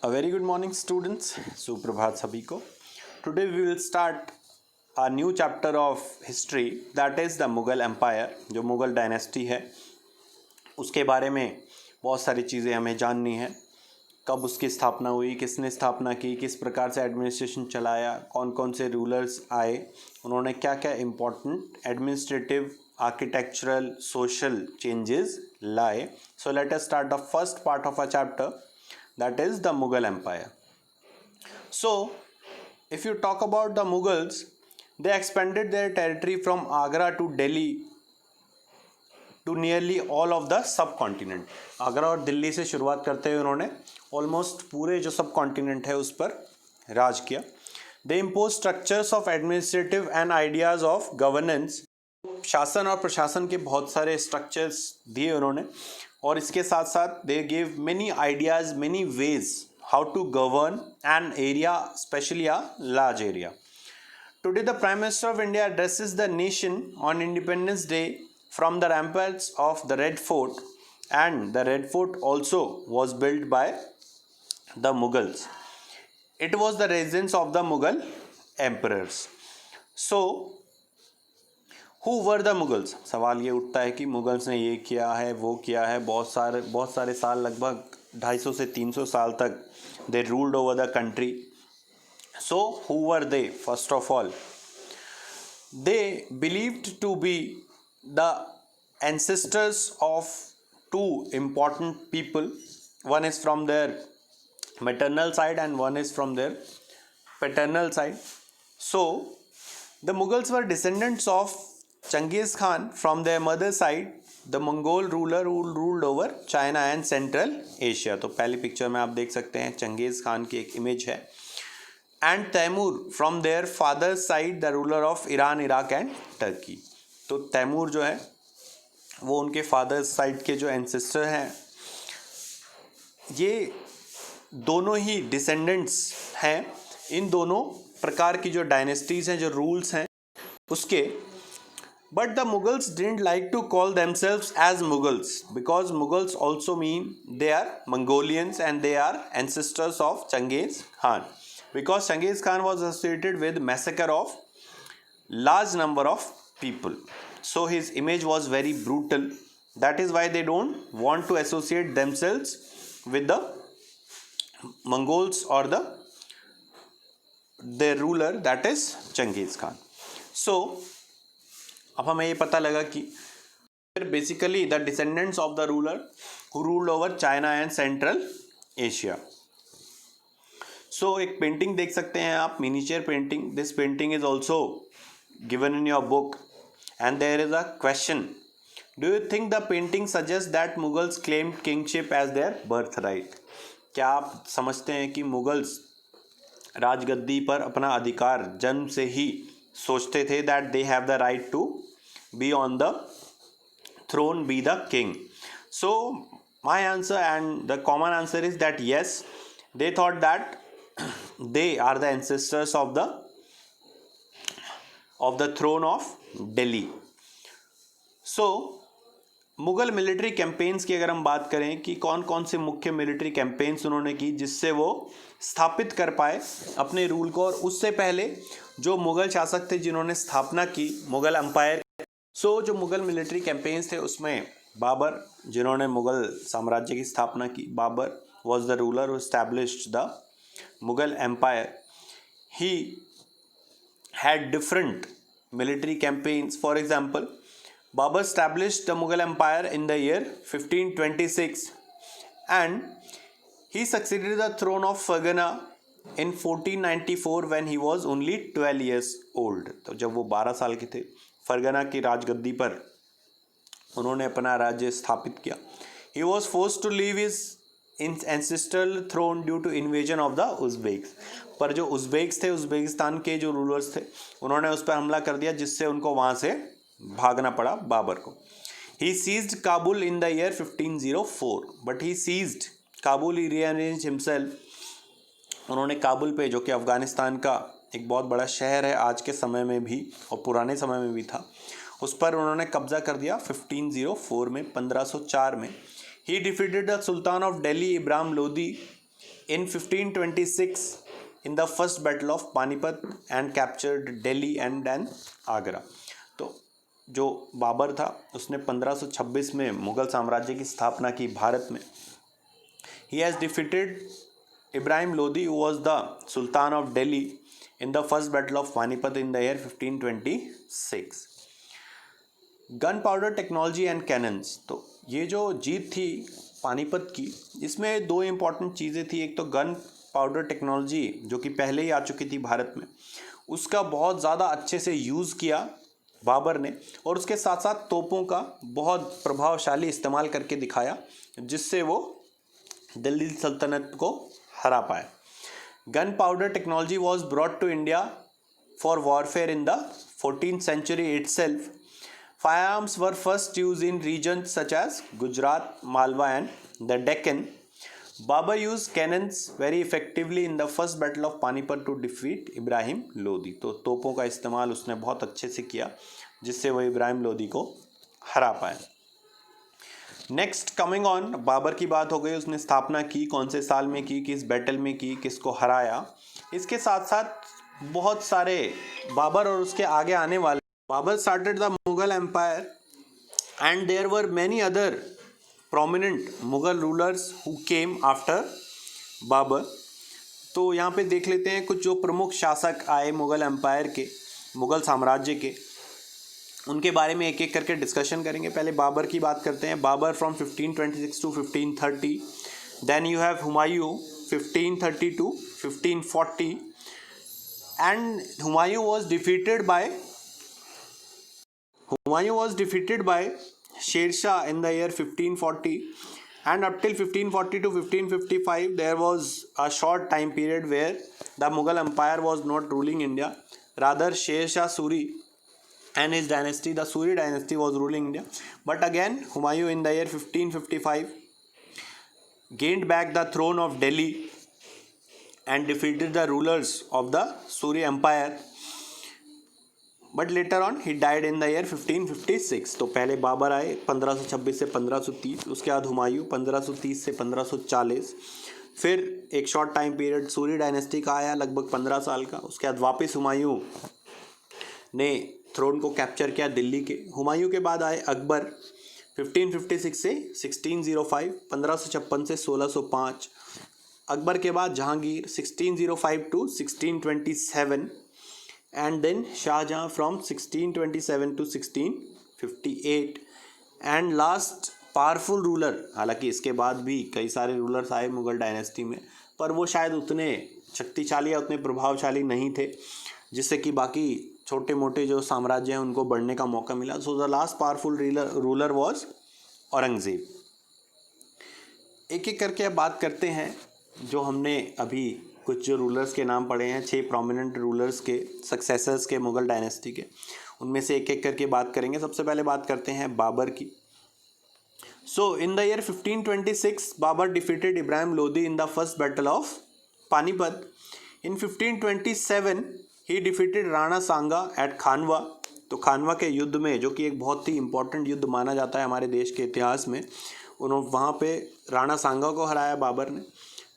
A very good morning, students. सुप्रभात सभी को. Today we will start a new chapter of history, that is the Mughal Empire. जो Mughal dynasty है उसके बारे में बहुत सारी चीज़ें हमें जाननी है. कब उसकी स्थापना हुई, किसने स्थापना की, किस प्रकार से एडमिनिस्ट्रेशन चलाया, कौन कौन से रूलर्स आए, उन्होंने क्या क्या important administrative, architectural, social changes लाए. So let us start the first part of a chapter, that is the Mughal Empire. So, if you talk about the Mughals, they expanded their territory from Agra to Delhi to nearly all of the subcontinent. Agra और दिल्ली से शुरुआत करते हुए उन्होंने almost पूरे जो सब continent है उस पर राज किया. They imposed structures of administrative and ideas of governance. शासन और प्रशासन के बहुत सारे स्ट्रक्चर्स दिए उन्होंने, और इसके साथ साथ they give many ideas, many ways how to govern an area, specially a large area. Today the prime minister of India addresses the nation on independence day from the ramparts of the red fort, and the red fort also was build by the Mughals. It was the residence of the Mughal emperors. So who were the Mughals? सवाल ये उठता है कि Mughals ने ये किया है, वो किया है. बहुत सारे साल, लगभग 250 से 300 साल तक they ruled over the country. So who were they? First of all, they believed to be the ancestors of two important people. One is from their maternal side and one is from their paternal side. So the Mughals were descendants of Genghis Khan from their mother side, the Mongol ruler who ruled over China and Central Asia. तो पहली picture में आप देख सकते हैं चंगेज़ खान की एक image है. And Timur from their father side, the ruler of Iran, Iraq and Turkey. तो तैमूर जो है वो उनके फादर साइड के जो एंसेस्टर हैं, ये दोनों ही डिसेंडेंट्स हैं इन दोनों प्रकार की जो डायनेस्टीज़ हैं, जो रूल्स हैं उसके. But the Mughals didn't like to call themselves as Mughals, because Mughals also mean they are Mongolians and they are ancestors of Genghis Khan, because Genghis Khan was associated with massacre of large number of people. So his image was very brutal. That is why they don't want to associate themselves with the Mongols or their ruler, that is Genghis Khan. So अब हमें ये पता लगा कि basically the descendants of the ruler who ruled over China and central Asia. So एक painting देख सकते हैं आप, miniature painting. This painting is also given in your book and there is a question. Do you think the painting suggest that Mughals claimed kingship as their birth right? क्या आप समझते हैं कि मुगल्स राजगद्दी पर अपना अधिकार जन्म से ही सोचते थे, that they have the right to be on the throne, be the king? So my answer and the common answer is that yes, they thought that they are the ancestors of the throne of Delhi. So Mughal military campaigns की अगर हम बात करें कि कौन कौन से मुख्य मिलिट्री कैंपेन्स उन्होंने की जिससे वो स्थापित कर पाए अपने रूल को, और उससे पहले जो मुगल शासक थे जिन्होंने स्थापना की मुगल एम्पायर. सो जो मुगल मिलिट्री कैंपेन्स थे उसमें बाबर, जिन्होंने मुगल साम्राज्य की स्थापना की. Babur was the ruler who established the Mughal empire. He had different military campaigns. For example, Babur established the Mughal Empire in the year 1526 and he succeeded the throne of Fargana in 1494 when he was only 12 years old. तो जब वो 12 साल के थे, फरगना की राजगद्दी पर उन्होंने अपना राज्य स्थापित किया. He was forced to leave his ancestral throne due to invasion of the Uzbeks. पर जो उज़्बेक्स थे, उज़्बेकिस्तान के जो रूलर्स थे, उन्होंने उस पर हमला कर दिया जिससे उनको वहाँ से भागना पड़ा बाबर को. He seized Kabul in the year 1504, but he seized Kabul, he rearranged himself. उन्होंने काबुल पे, जो कि अफ़गानिस्तान का एक बहुत बड़ा शहर है आज के समय में भी और पुराने समय में भी था, उस पर उन्होंने कब्जा कर दिया 1504 में, 1504 में. He defeated the Sultan of Delhi, Ibrahim Lodi, in 1526 in the first battle of Panipat and captured Delhi and then Agra। तो जो बाबर था उसने 1526 में मुगल साम्राज्य की स्थापना की भारत में। He has defeated Ibrahim Lodi who was the Sultan of Delhi in the first battle of Panipat in the year 1526। Gun powder technology and cannons, तो ये जो जीत थी पानीपत की, इसमें दो इम्पॉर्टेंट चीज़ें थी। एक तो गन पाउडर टेक्नोलॉजी जो कि पहले ही आ चुकी थी भारत में, उसका बहुत ज़्यादा अच्छे से यूज़ किया बाबर ने, और उसके साथ साथ तोपों का बहुत प्रभावशाली इस्तेमाल करके दिखाया जिससे वो दिल्ली सल्तनत को हरा पाए। Gun powder technology was brought to India for warfare in the 14th century itself। Firearms were first used in regions such as Gujarat, Malwa and the Deccan। Babur used cannons very effectively in the first battle of Panipat to defeat Ibrahim Lodi। तो तोपों का इस्तेमाल उसने बहुत अच्छे से किया जिससे वो इब्राहिम लोदी को हरा पाए। नेक्स्ट कमिंग ऑन, बाबर की बात हो गई, उसने स्थापना की, कौन से साल में की, किस बैटल में की, किसको हराया। इसके साथ साथ बहुत सारे बाबर और उसके आगे आने वाले, Babur started the Mughal Empire and there were many other prominent Mughal rulers who came after Babur। तो यहाँ पे देख लेते हैं कुछ जो प्रमुख शासक आए मुग़ल एम्पायर के, मुग़ल साम्राज्य के, उनके बारे में एक एक करके डिस्कशन करेंगे। पहले बाबर की बात करते हैं। Babur from 1526 to 1530। Then you have Humayun 1530 to 1540 and Humayun was defeated by Sher Shah in the year 1540, and up till 1540 to 1555 there was a short time period where the Mughal Empire was not ruling India, rather Sher Shah Suri and his dynasty, the Suri dynasty, was ruling India। But again Humayun in the year 1555 gained back the throne of Delhi and defeated the rulers of the Suri Empire, but later on he died in the year 1556। तो पहले बाबर आए 1526 से 1530, उसके बाद हुमायूं 1530 से 1540, फिर एक short time period Suri dynasty का आया लगभग 15 साल का। उसके बाद वापस हुमायूं ने थ्रोन को कैप्चर किया दिल्ली के। हुमायूं के बाद आए अकबर 1556 से 1605, 1556 से 1605। अकबर के बाद Jahangir 1605 to 1627 and then Shahjahan from 1627 to 1658 and last powerful ruler. हालांकि इसके बाद भी कई सारे रूलर्स आए मुगल डायनेस्टी में, पर वो शायद उतने शक्तिशाली या उतने प्रभावशाली नहीं थे जिससे कि बाकी छोटे मोटे जो साम्राज्य हैं उनको बढ़ने का मौका मिला। So the last powerful ruler was Aurangzeb. एक एक करके अब बात करते हैं जो हमने अभी कुछ जो रूलर्स के नाम पढ़े हैं, 6 प्रोमिनेंट रूलर्स के सक्सेसर्स के मुगल डायनेस्टी के, उनमें से एक एक करके बात करेंगे। सबसे पहले बात करते हैं बाबर की। So in the year 1526 Babur defeated Ibrahim Lodi in the first battle of Panipat. In 1527 he defeated Rana Sanga at Khanwa. तो खानवा के युद्ध में, जो कि एक बहुत ही इंपॉर्टेंट युद्ध माना जाता है हमारे देश के इतिहास में, उन्होंने वहाँ पे राणा सांगा को हराया बाबर ने।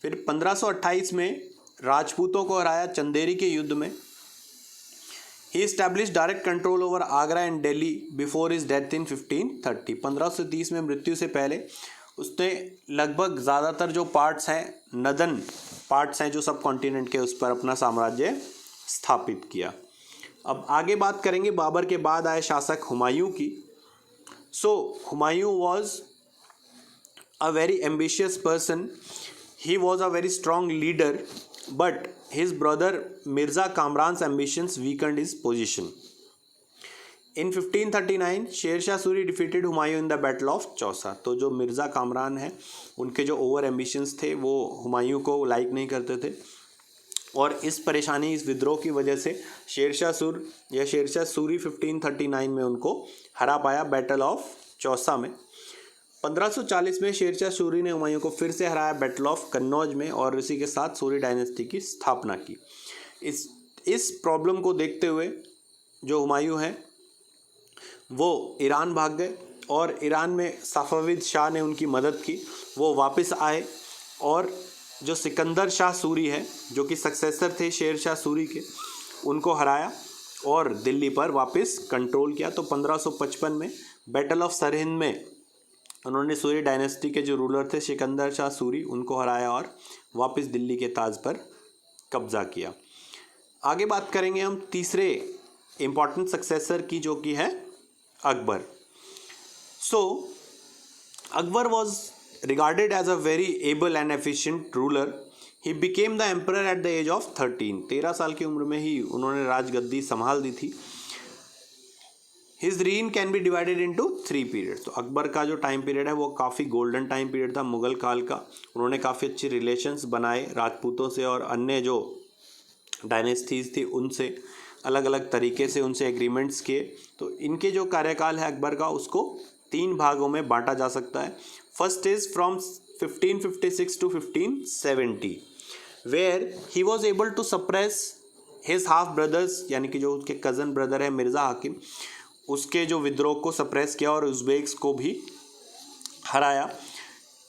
फिर 1528 में राजपूतों को हराया चंदेरी के युद्ध में। He establish direct control over Agra and Delhi before his death in 1530। 1530 में मृत्यु से पहले उसने लगभग ज़्यादातर जो पार्ट्स हैं, नदन पार्ट्स हैं जो सब कॉन्टिनेंट के, उस पर अपना साम्राज्य स्थापित किया। अब आगे बात करेंगे बाबर के बाद आए शासक हुमायूं की। So Humayun was a very ambitious person, he was a very strong leader, but his brother Mirza Kamran's ambitions weakened his position। In 1539 Sher Shah Suri defeated Humayun in the battle of Chausa. तो जो मिर्ज़ा कामरान है, उनके जो ओवर एम्बिशंस थे वो हुमायूं को लाइक नहीं करते थे, और इस परेशानी, इस विद्रोह की वजह से शेर शाह सूरी 1539 में उनको हरा पाया बैटल ऑफ चौसा में। 1540 में शेर शाह सूरी ने हुमायूं को फिर से हराया बैटल ऑफ कन्नौज में, और इसी के साथ सूरी डायनेस्टी की स्थापना की। इस प्रॉब्लम को देखते हुए जो हुमायूं हैं वो ईरान भाग गए, और ईरान में सफ़ाविद शाह ने उनकी मदद की। वो वापस आए और जो सिकंदर शाह सूरी है, जो कि सक्सेसर थे शेर शाह सूरी के, उनको हराया और दिल्ली पर वापस कंट्रोल किया। तो 1555 में बैटल ऑफ सरहिंद में उन्होंने सूरी डायनेस्टी के जो रूलर थे सिकंदर शाह सूरी, उनको हराया और वापस दिल्ली के ताज पर कब्जा किया। आगे बात करेंगे हम तीसरे इम्पॉर्टेंट सक्सेसर की, जो कि है Akbar. So Akbar was regarded as a very able and efficient ruler. He became the emperor at the age of 13. 13 साल की उम्र में ही उन्होंने राजगद्दी संभाल दी थी। His reign can be divided into 3 periods. तो अकबर का जो टाइम पीरियड है वो काफ़ी गोल्डन टाइम पीरियड था मुग़ल काल का। उन्होंने काफ़ी अच्छे रिलेशंस बनाए राजपूतों से और अन्य जो डायनेस्टीज थी उनसे, अलग अलग तरीके से उनसे एग्रीमेंट्स किए। तो इनके जो कार्यकाल है अकबर का, उसको 3 भागों में बांटा जा सकता है। First is from 1556 to 1570, where he was able to suppress his half brothers, यानी कि जो उसके कज़न ब्रदर है मिर्ज़ा हाकिम, उसके जो विद्रोह को सप्रेस किया और उज़्बेक्स को भी हराया।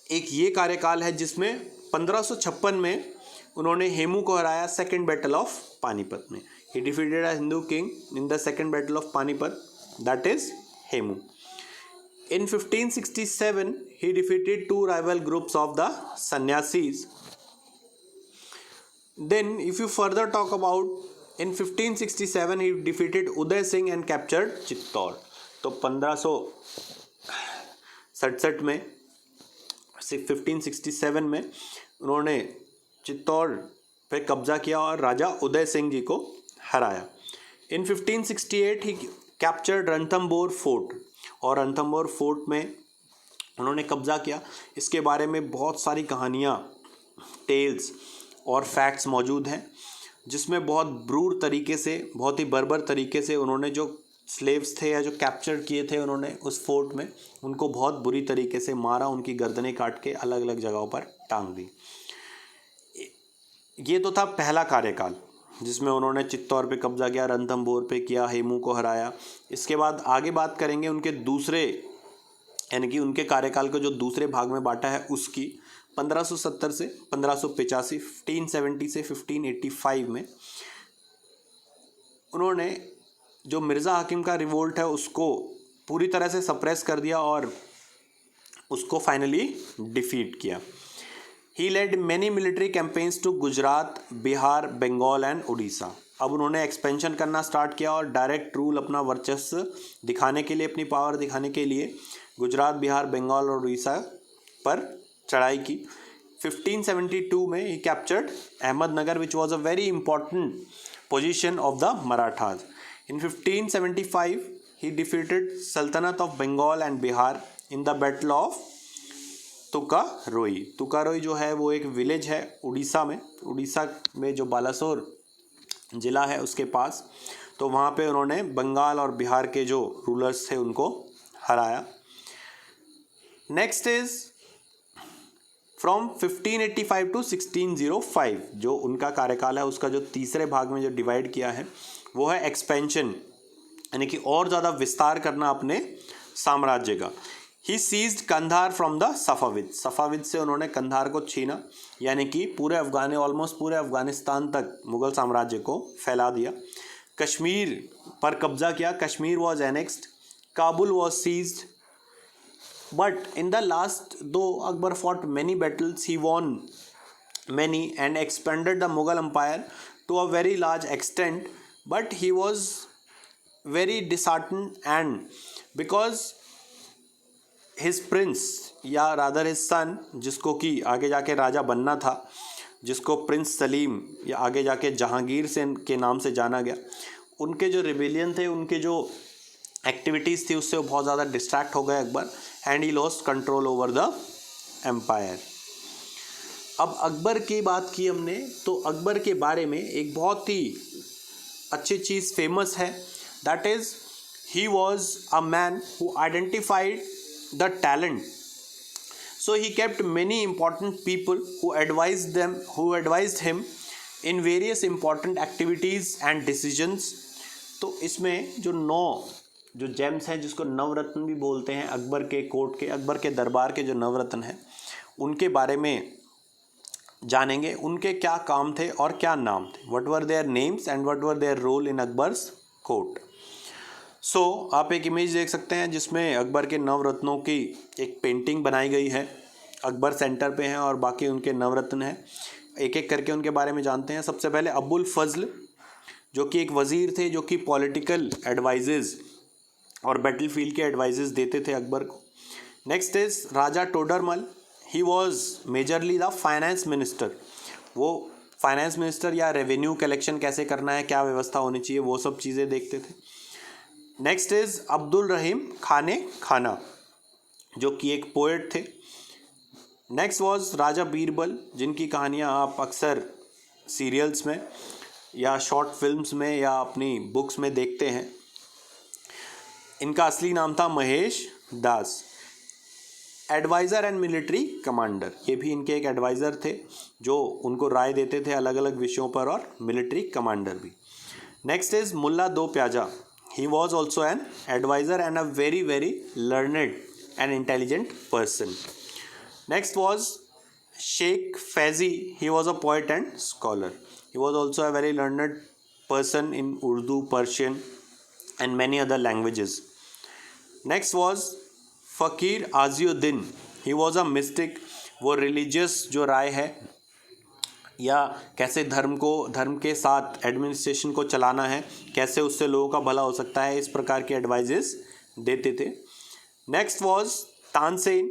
एक ये कार्यकाल है जिसमें 1556 में उन्होंने हेमू को हराया सेकेंड बैटल ऑफ पानीपत में। ही defeated a Hindu king in the second battle of Panipat, that is Hemu. In 1567, he defeated 2 rival groups of the sannyasis. Then, if you further talk about, in 1567, he defeated Uday Singh and captured Chittor. तो 1567 में 1567 में उन्होंने चित्तौड़ पे कब्जा किया और राजा उदय सिंह जी को हराया। इन 1568 ही कैप्चर्ड रणथंबोर फोर्ट, और रणथंबोर फोर्ट में उन्होंने कब्जा किया। इसके बारे में बहुत सारी कहानियाँ, टेल्स और फैक्ट्स मौजूद हैं, जिसमें बहुत ब्रूर तरीके से, बहुत ही बर्बर तरीके से उन्होंने जो स्लेव्स थे या जो कैप्चर किए थे उन्होंने उस फोर्ट में, उनको बहुत बुरी तरीके से मारा, उनकी गर्दनें काट के अलग अलग जगहों पर टांग दी। ये तो था पहला कार्यकाल जिसमें उन्होंने चित्तौड़ पे कब्जा किया, रणथंबोर पे किया, हेमू को हराया। इसके बाद आगे बात करेंगे उनके दूसरे, यानी कि उनके कार्यकाल को जो दूसरे भाग में बांटा है उसकी। 1570 से 1585, 1570 से 1585 में उन्होंने जो मिर्ज़ा हाकिम का रिवोल्ट है उसको पूरी तरह से सप्रेस कर दिया और उसको फाइनली डिफीट किया। He led many military campaigns to Gujarat, Bihar, Bengal and Orissa. अब उन्होंने एक्सपेंशन करना स्टार्ट किया और डायरेक्ट रूल, अपना वर्चस्व दिखाने के लिए, अपनी पावर दिखाने के लिए गुजरात, बिहार, बंगाल और उड़ीसा पर चढ़ाई की। 1572 में ही captured Ahmednagar, which was a very important position of the Marathas. In 1575 he defeated सल्तनत of Bengal and Bihar in the battle of Tukaroi. Tukaroi जो है वो एक विलेज है उड़ीसा में जो बालासोर ज़िला है उसके पास। तो वहाँ पे उन्होंने बंगाल और बिहार के जो रूलर्स थे उनको हराया। नेक्स्ट इज फ्रॉम 1585 टू 1605, जो उनका कार्यकाल है उसका जो तीसरे भाग में जो डिवाइड किया है वो है एक्सपेंशन, यानी कि और ज़्यादा विस्तार करना अपने साम्राज्य का। He seized Kandahar from the Safavid से उन्होंने कंधार को छीना, यानी कि ऑलमोस्ट पूरे अफगानिस्तान तक मुग़ल साम्राज्य को फैला दिया। कश्मीर पर कब्जा किया, Kashmir was annexed, Kabul was seized, but in the last दो Akbar fought many battles, he won many and expanded the Mughal empire to a very large extent, but he was very disheartened and because his prince या rather his son, जिसको कि आगे जाके राजा बनना था, जिसको Prince Salim या आगे जाके जहांगीर से के नाम से जाना गया, उनके जो रिबेलियन थे, उनके जो एक्टिविटीज़ थी उससे वो बहुत ज़्यादा डिस्ट्रैक्ट हो गए Akbar, and he lost control over the empire. अब अकबर की बात की हमने, तो अकबर के बारे में एक बहुत ही अच्छी चीज़ फेमस है, that is he was a man who identified the talent. So he kept many important people who advised him in various important activities and decisions. तो इसमें जो 9 जो जेम्स हैं, जिसको नवरत्न भी बोलते हैं, अकबर के कोर्ट के, अकबर के दरबार के जो नवरत्न हैं, उनके बारे में जानेंगे उनके क्या काम थे और क्या नाम थे. What were their names and what were their role in Akbar's court. So आप एक इमेज देख सकते हैं जिसमें अकबर के नवरत्नों की एक पेंटिंग बनाई गई है. अकबर सेंटर पे हैं और बाकी उनके नवरत्न हैं. एक एक करके उनके बारे में जानते हैं. सबसे पहले अबुल फजल, जो कि एक वज़ीर थे, जो कि पॉलिटिकल एडवाइजेज और बैटलफील्ड के एडवाइजेज देते थे अकबर को. Next is Raja Todarmal. He was majorly the finance minister. वो फाइनेंस मिनिस्टर या रेवेन्यू कलेक्शन कैसे करना है, क्या व्यवस्था होनी चाहिए, वो सब चीज़ें देखते थे. नेक्स्ट इज अब्दुल रहीम खाने खाना, जो कि एक पोएट थे. नेक्स्ट वॉज राजा बीरबल, जिनकी कहानियाँ आप अक्सर सीरियल्स में या शॉर्ट फिल्म्स में या अपनी बुक्स में देखते हैं. इनका असली नाम था महेश दास. एडवाइज़र एंड मिलिट्री कमांडर, ये भी इनके एक एडवाइज़र थे जो उनको राय देते थे अलग अलग विषयों पर, और मिलिट्री कमांडर भी. Next is Mulla Do Piyaza. He was also an advisor and a very very learned and intelligent person. Next was Shaikh Faizi. He was a poet and scholar. He was also a very learned person in Urdu, Persian and many other languages. Next was Fakir Aziuddin. He was a mystic. वो religious जो राय है या कैसे धर्म के साथ administration को चलाना है, कैसे उससे लोगों का भला हो सकता है, इस प्रकार के एडवाइजेस देते थे. Next was Tansen,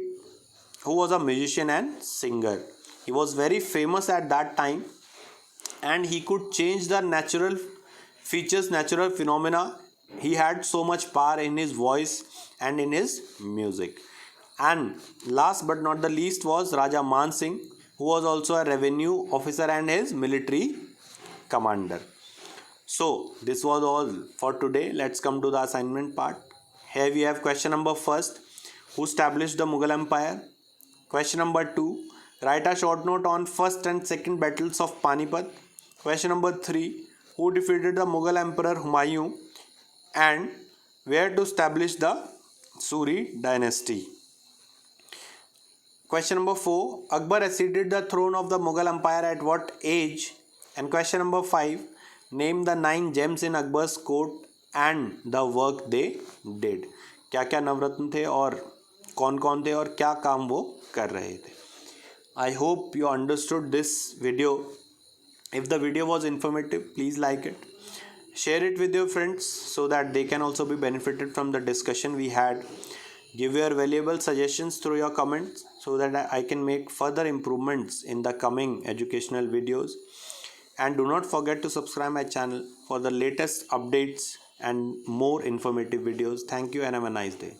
who was a musician and singer. He was very famous at that time and he could change the natural features, natural phenomena. He had so much power in his voice and in his music. And last but not the least was Raja Man Singh, who was also a revenue officer and his military commander. So this was all for today. Let's come to the assignment part. Here we have question number first. Who established the Mughal Empire? Question number 2. Write a short note on first and second battles of Panipat. Question number 3. Who defeated the Mughal Emperor Humayun and where to establish the Suri dynasty? Question number 4. Akbar acceded the throne of the Mughal Empire at what age? And question number 5. Name the 9 gems in Akbar's court and the work they did. क्या क्या नवरत्न थे और कौन कौन थे और क्या काम वो कर रहे थे. I hope you understood this video. If the video was informative, please like it. Share it with your friends so that they can also be benefited from the discussion we had. Give your valuable suggestions through your comments so that I can make further improvements in the coming educational videos. And do not forget to subscribe my channel for the latest updates and more informative videos. Thank you and have a nice day.